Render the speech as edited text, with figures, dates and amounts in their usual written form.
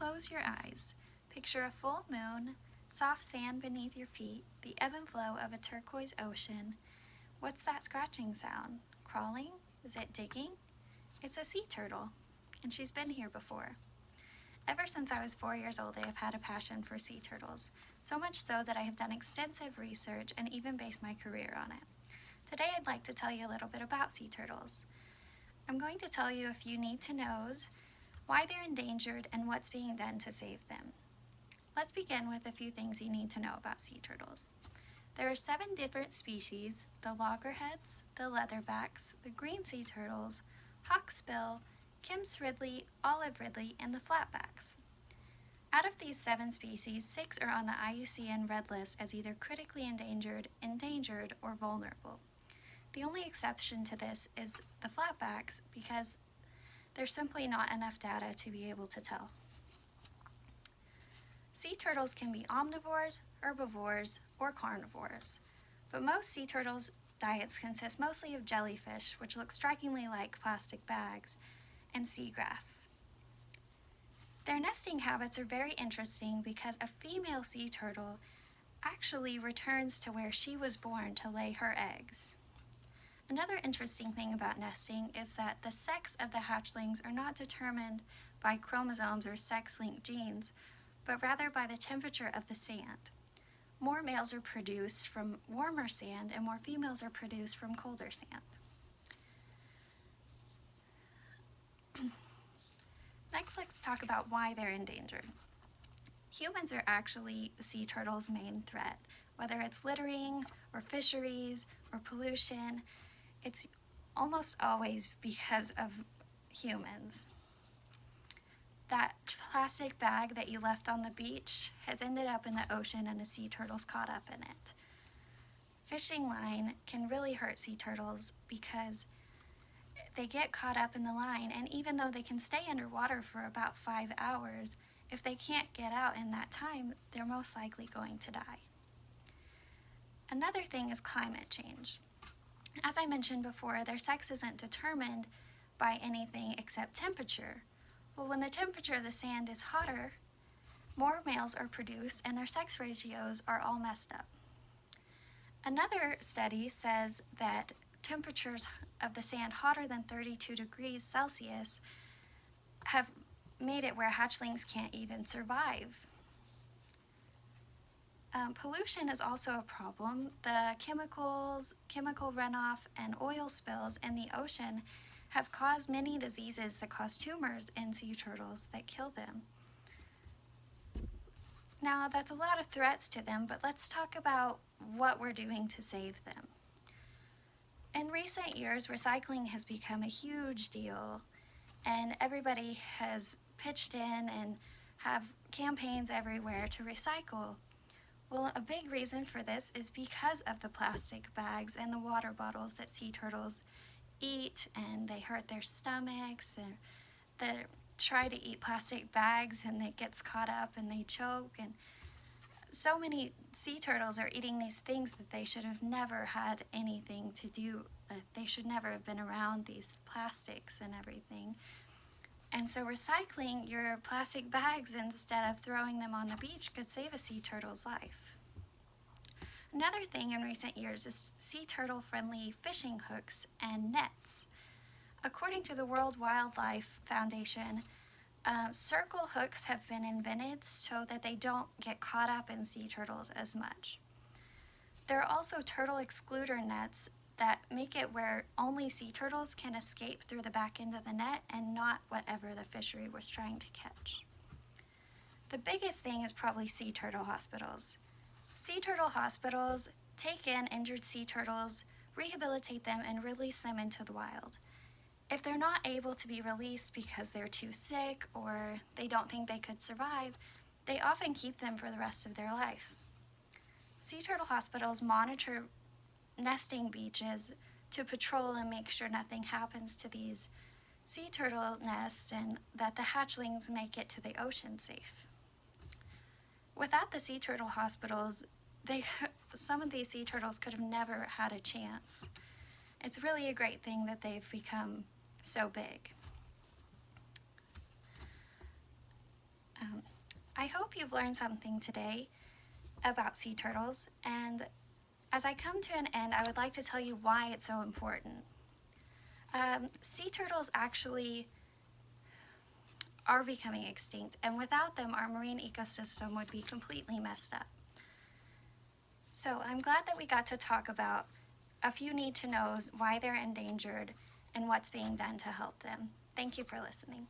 Close your eyes. Picture a full moon, soft sand beneath your feet, the ebb and flow of a turquoise ocean. What's that scratching sound? Crawling? Is it digging? It's a sea turtle, and she's been here before. Ever since I was 4 years old, I have had a passion for sea turtles, so much so that I have done extensive research and even based my career on it. Today I'd like to tell you a little bit about sea turtles. I'm going to tell you a few need-to-knows, why they're endangered, and what's being done to save them. Let's begin with a few things you need to know about sea turtles. There are 7 different species: the loggerheads, the leatherbacks, the green sea turtles, hawksbill, Kim's ridley, olive ridley, and the flatbacks. Out of these 7 species, 6 are on the IUCN Red List as either critically endangered, or vulnerable. The only exception to this is the flatbacks because there's simply not enough data to be able to tell. Sea turtles can be omnivores, herbivores, or carnivores, but most sea turtles' diets consist mostly of jellyfish, which look strikingly like plastic bags, and seagrass. Their nesting habits are very interesting because a female sea turtle actually returns to where she was born to lay her eggs. Another interesting thing about nesting is that the sex of the hatchlings are not determined by chromosomes or sex-linked genes, but rather by the temperature of the sand. More males are produced from warmer sand and more females are produced from colder sand. Next, let's talk about why they're endangered. Humans are actually sea turtles' main threat. Whether it's littering, or fisheries, or pollution, it's almost always because of humans. That plastic bag that you left on the beach has ended up in the ocean and a sea turtle's caught up in it. Fishing line can really hurt sea turtles because they get caught up in the line, and even though they can stay underwater for about 5 hours, if they can't get out in that time, they're most likely going to die. Another thing is climate change. As I mentioned before, their sex isn't determined by anything except temperature. Well, when the temperature of the sand is hotter, more males are produced and their sex ratios are all messed up. Another study says that temperatures of the sand hotter than 32 degrees Celsius have made it where hatchlings can't even survive. Pollution is also a problem. The chemical runoff, and oil spills in the ocean have caused many diseases that cause tumors in sea turtles that kill them. Now, that's a lot of threats to them, but let's talk about what we're doing to save them. In recent years, recycling has become a huge deal, and everybody has pitched in and have campaigns everywhere to recycle. Well, a big reason for this is because of the plastic bags and the water bottles that sea turtles eat, and they hurt their stomachs, and they try to eat plastic bags and it gets caught up and they choke, and so many sea turtles are eating these things that they should have never had anything to do. They should never have been around these plastics and everything. And so recycling your plastic bags instead of throwing them on the beach could save a sea turtle's life. Another thing in recent years is sea turtle-friendly fishing hooks and nets. According to the World Wildlife Foundation, circle hooks have been invented so that they don't get caught up in sea turtles as much. There are also turtle excluder nets that make it where only sea turtles can escape through the back end of the net and not whatever the fishery was trying to catch. The biggest thing is probably sea turtle hospitals. Sea turtle hospitals take in injured sea turtles, rehabilitate them, and release them into the wild. If they're not able to be released because they're too sick or they don't think they could survive, they often keep them for the rest of their lives. Sea turtle hospitals monitor nesting beaches to patrol and make sure nothing happens to these sea turtle nests and that the hatchlings make it to the ocean safe. Without the sea turtle hospitals, some of these sea turtles could have never had a chance. It's really a great thing that they've become so big. I hope you've learned something today about sea turtles, and as I come to an end, I would like to tell you why it's so important. Sea turtles actually are becoming extinct, and without them, our marine ecosystem would be completely messed up. So I'm glad that we got to talk about a few need-to-knows, why they're endangered, and what's being done to help them. Thank you for listening.